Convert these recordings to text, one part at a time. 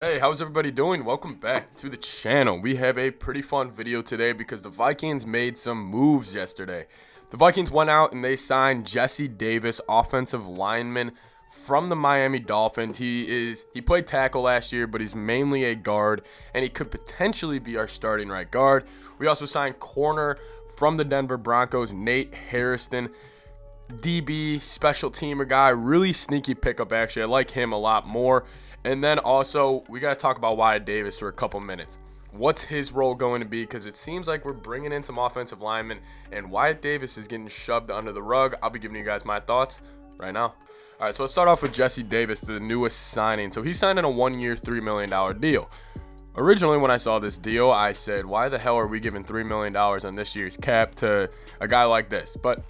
Hey, how's everybody doing? Welcome back to the channel. We have a pretty fun video today because the Vikings made some moves yesterday. The Vikings went out and they signed Jesse Davis, offensive lineman from the Miami Dolphins. He played tackle last year, but he's mainly a guard, and he could potentially be our starting right guard. We also signed corner from the Denver Broncos, Nate Hairston. DB, special teamer guy, really sneaky pickup actually. I like him a lot more. And then also, we got to talk about Wyatt Davis for a couple minutes. What's his role going to be? Because it seems like we're bringing in some offensive linemen, and Wyatt Davis is getting shoved under the rug. I'll be giving you guys my thoughts right now. All right, so let's start off with Jesse Davis, the newest signing. So he signed in a one-year, $3 million deal. Originally, when I saw this deal, I said, why the hell are we giving $3 million on this year's cap to a guy like this? But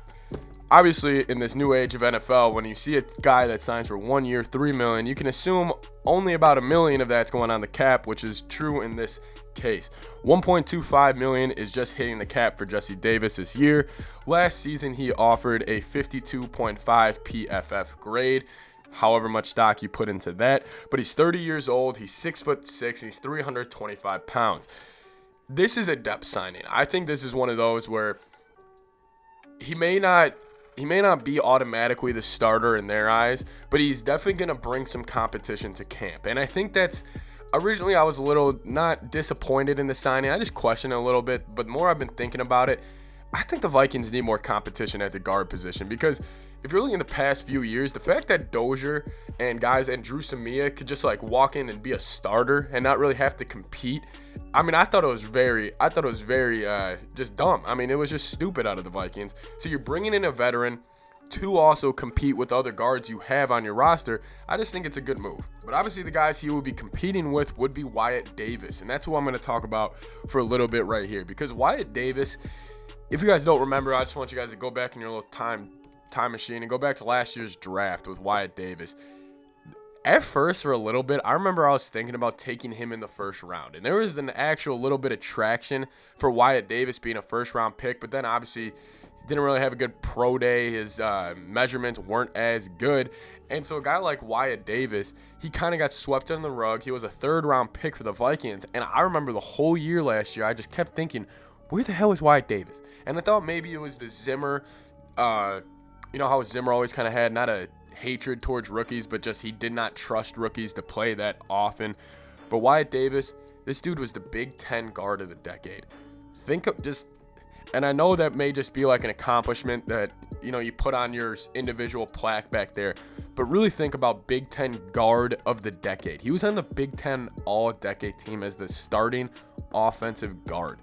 obviously, in this new age of NFL, when you see a guy that signs for 1 year, $3 million, you can assume only about $1 million of that's going on the cap, which is true in this case. $1.25 million is just hitting the cap for Jesse Davis this year. Last season, he offered a 52.5 PFF grade, however much stock you put into that. But he's 30 years old, he's 6'6", and he's 325 pounds. This is a depth signing. I think this is one of those where he may not be automatically the starter in their eyes, but he's definitely going to bring some competition to camp. And I think that's originally I was a little not disappointed in the signing. I just questioned it a little bit, but the more I've been thinking about it, I think the Vikings need more competition at the guard position, because if you're looking at the past few years, the fact that Dozier and guys and Drew Samia could just like walk in and be a starter and not really have to compete. I mean, I thought it was very just dumb. I mean, it was just stupid out of the Vikings. So you're bringing in a veteran to also compete with other guards you have on your roster. I just think it's a good move. But obviously the guys he would be competing with would be Wyatt Davis, and that's who I'm going to talk about for a little bit right here, because Wyatt Davis, if you guys don't remember, I just want you guys to go back in your little time machine and go back to last year's draft with Wyatt Davis. At first, for a little bit, I remember I was thinking about taking him in the first round, and there was an actual little bit of traction for Wyatt Davis being a first-round pick, but then obviously he didn't really have a good pro day. His measurements weren't as good, and so a guy like Wyatt Davis, he kind of got swept under the rug. He was a third-round pick for the Vikings, and I remember the whole year last year, I just kept thinking, where the hell is Wyatt Davis? And I thought maybe it was the Zimmer, you know how Zimmer always kind of had not a hatred towards rookies, but just he did not trust rookies to play that often. But Wyatt Davis, this dude was the Big Ten guard of the decade. And I know that may just be like an accomplishment that, you know, you put on your individual plaque back there, but really think about Big Ten guard of the decade. He was on the Big Ten all-decade team as the starting offensive guard.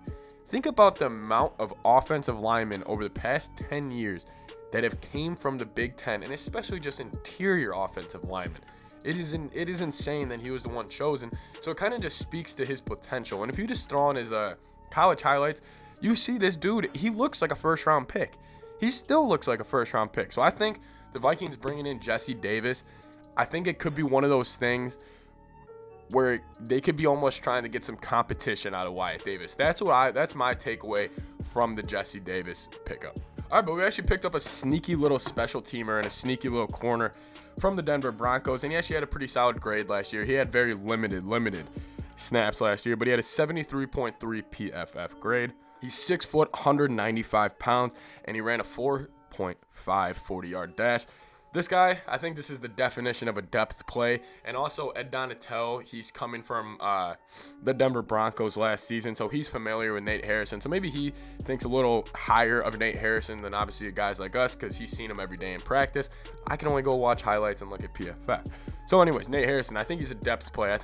Think about the amount of offensive linemen over the past 10 years that have came from the Big Ten, and especially just interior offensive linemen. It is insane that he was the one chosen. So it kind of just speaks to his potential. And if you just throw on his college highlights, you see this dude, he looks like a first-round pick. He still looks like a first-round pick. So I think the Vikings bringing in Jesse Davis, I think it could be one of those things where they could be almost trying to get some competition out of Wyatt Davis. That's my takeaway from the Jesse Davis pickup. All right, but we actually picked up a sneaky little special teamer and a sneaky little corner from the Denver Broncos, and he actually had a pretty solid grade last year. He had very limited snaps last year, but he had a 73.3 PFF grade. He's 6 foot, 195 pounds, and he ran a 4.5 40-yard dash. This guy, I think this is the definition of a depth play. And also Ed Donatel, he's coming from the Denver Broncos last season, so he's familiar with Nate Hairston. So maybe he thinks a little higher of Nate Hairston than obviously guys like us, because he's seen him every day in practice. I can only go watch highlights and look at PFF. So anyways, Nate Hairston, I think he's a depth play. I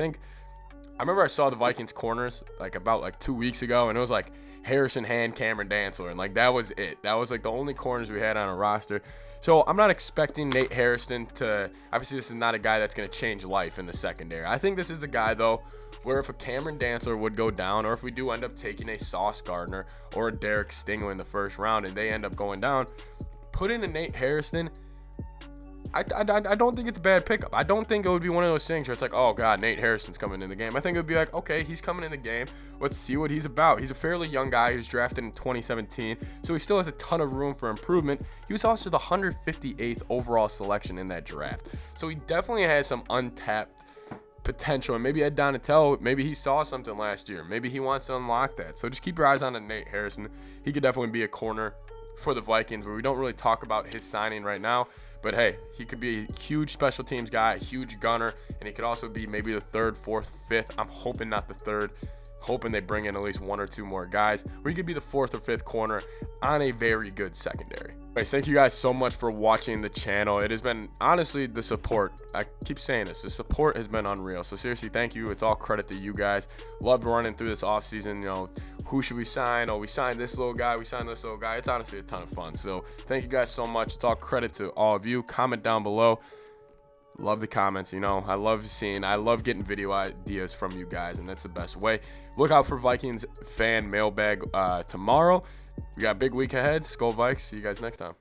remember I saw the Vikings corners about 2 weeks ago, and it was like Harrison Hand, Cameron Dantzler, and like that was it. That was like the only corners we had on our roster. So I'm not expecting Nate Hairston to, obviously this is not a guy that's going to change life in the secondary. I think this is the guy, though, where if a Cameron Dantzler would go down, or if we do end up taking a Sauce Gardner or a Derek Stingley in the first round and they end up going down, put in a Nate Hairston. I don't think it's a bad pickup. I don't think it would be one of those things where it's like, oh, God, Nate Hairston's coming in the game. I think it would be like, okay, he's coming in the game. Let's see what he's about. He's a fairly young guy who's drafted in 2017, so he still has a ton of room for improvement. He was also the 158th overall selection in that draft. So he definitely has some untapped potential. And maybe Ed Donatel, maybe he saw something last year. Maybe he wants to unlock that. So just keep your eyes on Nate Hairston. He could definitely be a corner for the Vikings, where we don't really talk about his signing right now. But hey, he could be a huge special teams guy, a huge gunner, and he could also be maybe the third, fourth, fifth. I'm hoping not the third. Hoping they bring in at least 1 or 2 more guys, or he could be the 4th or 5th corner on a very good secondary. Anyways, thank you guys so much for watching the channel. It has been, honestly, the support. I keep saying this. The support has been unreal. So seriously, thank you. It's all credit to you guys. Love running through this offseason. You know, who should we sign? Oh, we signed this little guy. We signed this little guy. It's honestly a ton of fun. So thank you guys so much. It's all credit to all of you. Comment down below. Love the comments. You know, I love getting video ideas from you guys, and that's the best way. Look out for Vikings fan mailbag tomorrow. We got a big week ahead. Skol Vikes. See you guys next time.